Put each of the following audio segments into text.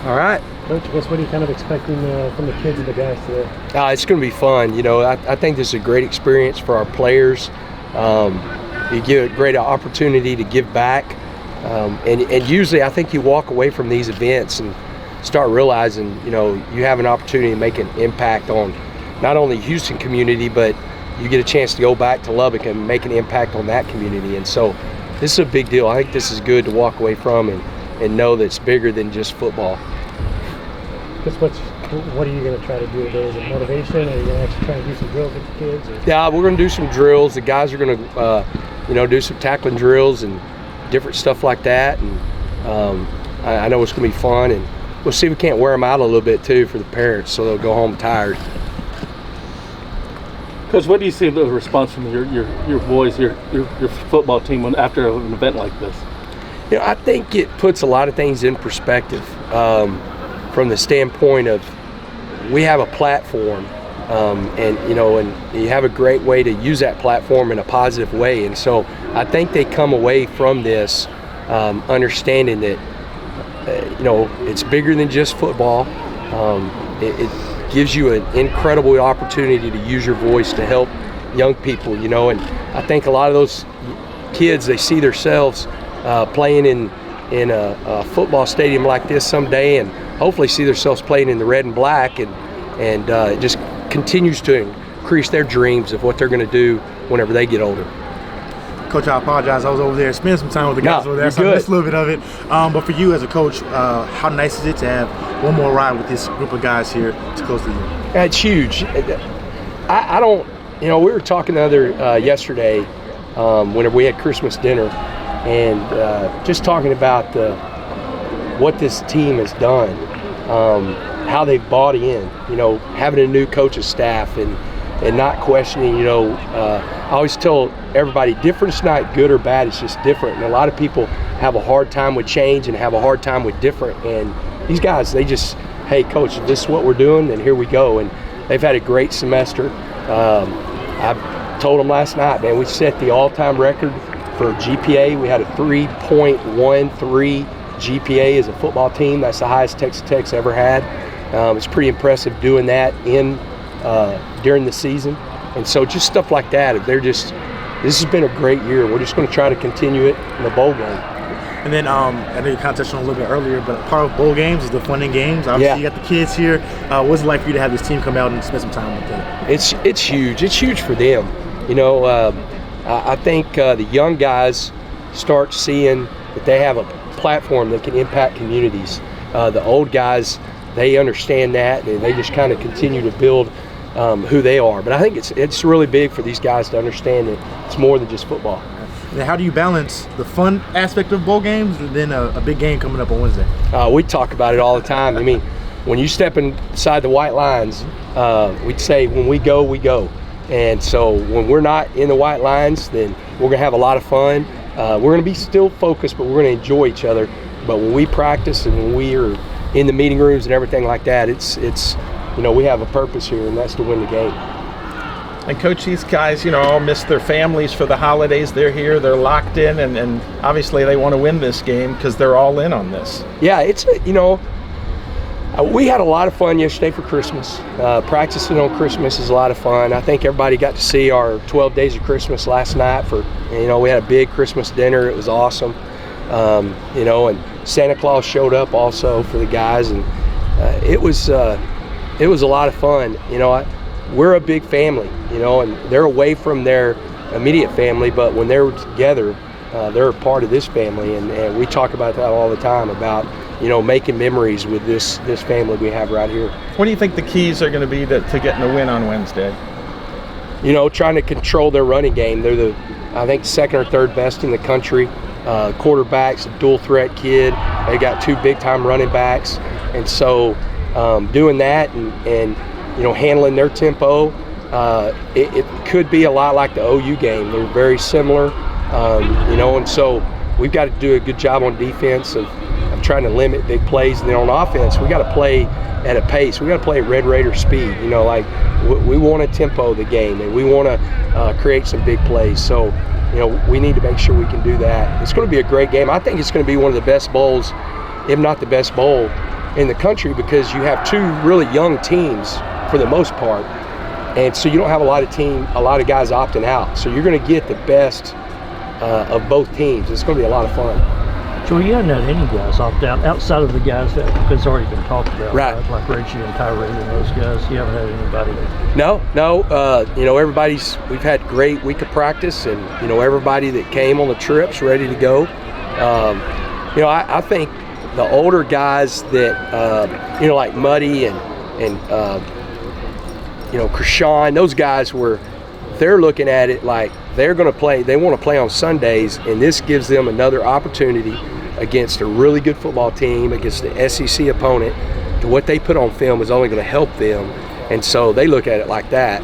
All right. Coach, I guess what are you kind of expecting from the kids and the guys today? It's going to be fun. I think this is a great experience for our players. You get a great opportunity to give back. And usually I think you walk away from these events and start realizing, you have an opportunity to make an impact on not only the Houston community, but you get a chance to go back to Lubbock and make an impact on that community. And so this is a big deal. I think this is good to walk away from and know that it's bigger than just football. What are you going to try to do today? Is it motivation? Or are you going to actually try and do some drills with the kids? Or? Yeah, we're going to do some drills. The guys are going to, do some tackling drills and different stuff like that. And I know it's going to be fun. And we'll see if we can't wear them out a little bit too for the parents, so they'll go home tired. Coach, what do you see the response from your boys, your football team after an event like this? I think it puts a lot of things in perspective. From the standpoint of we have a platform, and you have a great way to use that platform in a positive way. And so I think they come away from this understanding that it's bigger than just football. It gives you an incredible opportunity to use your voice to help young people. And I think a lot of those kids, they see themselves playing in a football stadium like this someday, and hopefully see themselves playing in the red and black, and it just continues to increase their dreams of what they're going to do whenever they get older. Coach, I apologize. I was over there spending some time with the guys over there, so I missed a little bit of it. But for you as a coach, how nice is it to have one more ride with this group of guys here to close the year? Yeah, it's huge. I don't, we were talking yesterday whenever we had Christmas dinner, and just talking about what this team has done, how they've bought in, having a new coaching staff and not questioning, I always tell everybody, different's not good or bad, it's just different. And a lot of people have a hard time with change and have a hard time with different. And these guys, they just, hey, coach, if this is what we're doing, then here we go. And they've had a great semester. I told them last night, man, we set the all-time record for GPA. We had a 3.13 GPA as a football team. That's the highest Texas Tech's ever had. It's pretty impressive doing that during the season. And so just stuff like that, this has been a great year. We're just going to try to continue it in the bowl game. And then I know you kind of touched on it a little bit earlier, but part of bowl games is the fun in games. Obviously, You got the kids here. What's it like for you to have this team come out and spend some time with them? It's huge. It's huge for them. I think the young guys start seeing that they have a platform that can impact communities. The old guys, they understand that, and they just kind of continue to build who they are. But I think it's really big for these guys to understand that it's more than just football. And how do you balance the fun aspect of bowl games and then a big game coming up on Wednesday? We talk about it all the time. I mean, when you step inside the white lines, we'd say when we go, we go. And so when we're not in the white lines, then we're going to have a lot of fun. We're going to be still focused, but we're going to enjoy each other. But when we practice and when we are in the meeting rooms and everything like that, it's we have a purpose here, and that's to win the game. And Coach, these guys, all miss their families for the holidays. They're here, they're locked in, and obviously they want to win this game because they're all in on this. Yeah, we had a lot of fun yesterday for Christmas. Practicing on Christmas is a lot of fun. I think everybody got to see our 12 days of Christmas last night. We had a big Christmas dinner. It was awesome. And Santa Claus showed up also for the guys, and it was a lot of fun. We're a big family, and they're away from their immediate family, but when they're together, they're a part of this family, and we talk about that all the time about making memories with this family we have right here. What do you think the keys are going to be to getting a win on Wednesday? Trying to control their running game. They're I think, second or third best in the country. Quarterback's a dual threat kid. They got two big-time running backs. And so doing that and handling their tempo, it could be a lot like the OU game. They're very similar, and so we've got to do a good job on defense of trying to limit big plays. And then on offense, we got to play at a pace. We got to play at Red Raider speed. We want to tempo the game, and we want to create some big plays. So, we need to make sure we can do that. It's going to be a great game. I think it's going to be one of the best bowls, if not the best bowl, in the country because you have two really young teams for the most part, and so you don't have a lot of guys opting out. So you're going to get the best of both teams. It's going to be a lot of fun. So you haven't had any guys opt out outside of the guys that's already been talked about, right? Like Reggie and Tyree and those guys. You haven't had anybody. No. We've had a great week of practice, and everybody that came on the trip's ready to go. I think the older guys that like Muddy and Krishan, those guys they're looking at it like they're going to play. They want to play on Sundays, and this gives them another opportunity against a really good football team, against the SEC opponent. What they put on film is only going to help them, and so they look at it like that.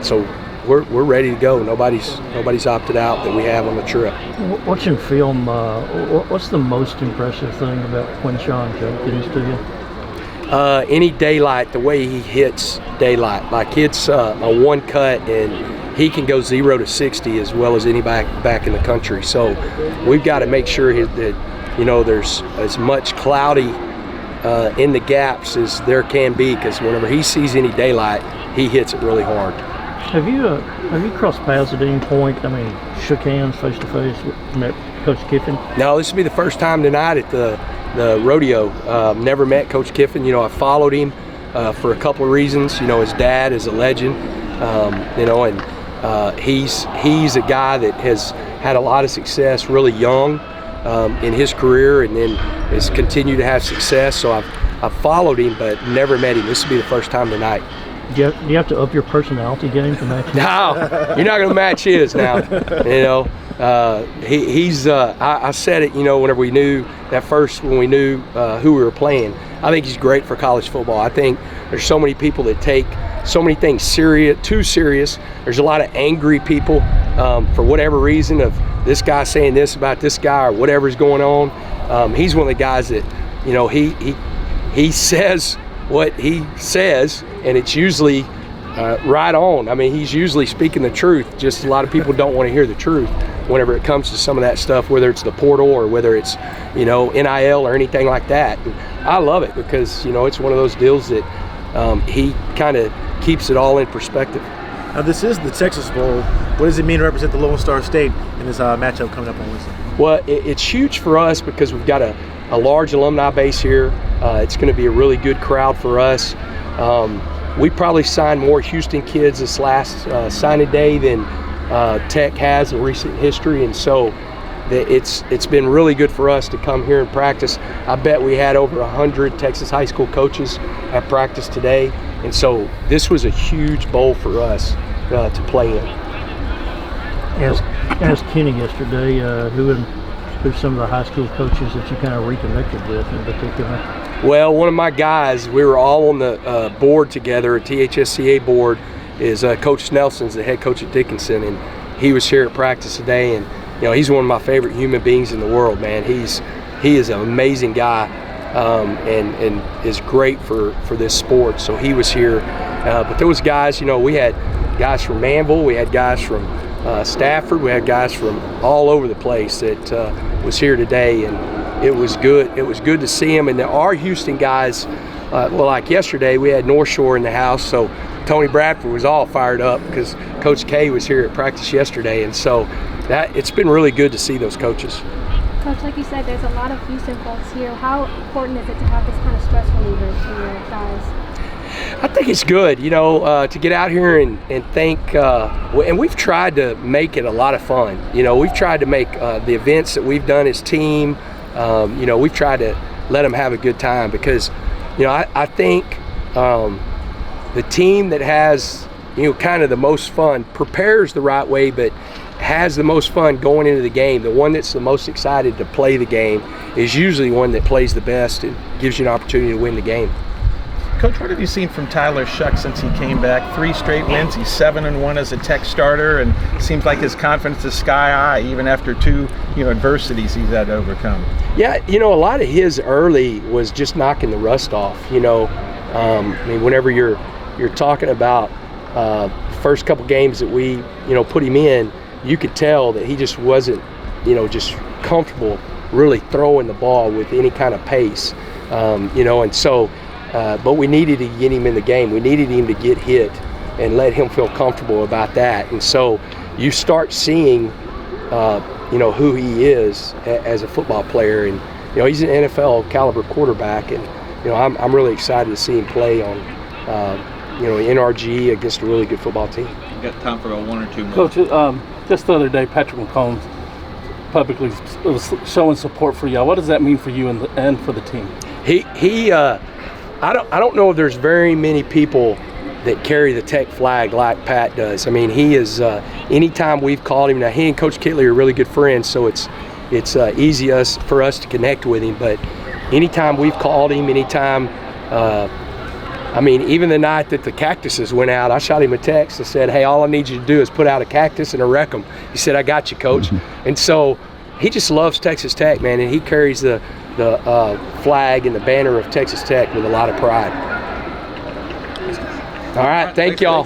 So we're ready to go. Nobody's opted out that we have on the trip. Watching film, what's the most impressive thing about Quinshon Judkins to you? Any daylight, the way he hits daylight. Like it's a one cut, and he can go 0 to 60 as well as anybody back in the country. So we've got to make sure that there's as much cloudy in the gaps as there can be, because whenever he sees any daylight, he hits it really hard. Have you crossed paths at any point? I mean, shook hands face to face, met Coach Kiffin? No, this will be the first time tonight at the rodeo. Never met Coach Kiffin. I followed him for a couple of reasons. His dad is a legend, and he's a guy that has had a lot of success really young in his career, and then has continued to have success. So I've followed him, but never met him. This will be the first time tonight. Do you have to up your personality game to match him? No, you're not going to match his now. He's. I said it. Whenever we knew when we knew who we were playing. I think he's great for college football. I think there's so many people that take so many things too serious. There's a lot of angry people for whatever reason of this guy saying this about this guy or whatever's going on. He's one of the guys that he says what he says, and it's usually right on. I mean, he's usually speaking the truth. Just a lot of people don't want to hear the truth whenever it comes to some of that stuff, whether it's the portal or whether it's NIL or anything like that. And I love it because it's one of those deals that he kind of keeps it all in perspective. Now, this is the Texas Bowl. What does it mean to represent the Lone Star State in this matchup coming up on Wednesday? Well, it's huge for us because we've got a large alumni base here. It's going to be a really good crowd for us. We probably signed more Houston kids this last signing day than Tech has in recent history, and so it's been really good for us to come here and practice. I bet we had over 100 Texas high school coaches at practice today, and so this was a huge bowl for us to play in. Asked Kenny yesterday who's some of the high school coaches that you kind of reconnected with in particular. Well, one of my guys, we were all on the board together, a THSCA board, is Coach Nelson's the head coach at Dickinson, and he was here at practice today, and he's one of my favorite human beings in the world, man. He is an amazing guy, and is great for this sport. So he was here, but there was guys. We had guys from Manville, we had guys from Stafford, we had guys from all over the place that was here today, and it was good. It was good to see them. And our Houston guys, like yesterday, we had North Shore in the house, so Tony Bradford was all fired up because Coach K was here at practice yesterday, and so it's been really good to see those coaches. Coach, like you said, there's a lot of Houston folks here. How important is it to have this kind of stress reliever for your guys? I think it's good, to get out here and think, and we've tried to make it a lot of fun. We've tried to make the events that we've done as team, we've tried to let them have a good time because, I think the team that has, kind of the most fun prepares the right way, but has the most fun going into the game. The one that's the most excited to play the game is usually one that plays the best and gives you an opportunity to win the game. Coach, what have you seen from Tyler Shuck since he came back? 3 straight wins. He's 7-1 as a Tech starter, and seems like his confidence is sky high even after 2 adversities he's had to overcome. Yeah, a lot of his early was just knocking the rust off. Whenever you're talking about first couple games that we put him in, you could tell that he just wasn't just comfortable really throwing the ball with any kind of pace. You know, and so, but we needed to get him in the game. We needed him to get hit and let him feel comfortable about that. And so you start seeing, you know, who he is as a football player. And, you know, he's an NFL caliber quarterback. And, you know, I'm really excited to see him play on, you know, NRG against a really good football team. We've got time for about one or two more. Coach, just the other day, Patrick McCombs publicly was showing support for y'all. What does that mean for you and for the team? I don't know if there's very many people that carry the Tech flag like Pat does. I mean, he is. Anytime we've called him, now he and Coach Kitley are really good friends, so it's easy for us to connect with him. But anytime we've called him, anytime. I mean, even the night that the cactuses went out, I shot him a text and said, hey, all I need you to do is put out a cactus and erect them. He said, I got you, Coach. And so he just loves Texas Tech, man, and he carries the flag and the banner of Texas Tech with a lot of pride. All right, thank y'all.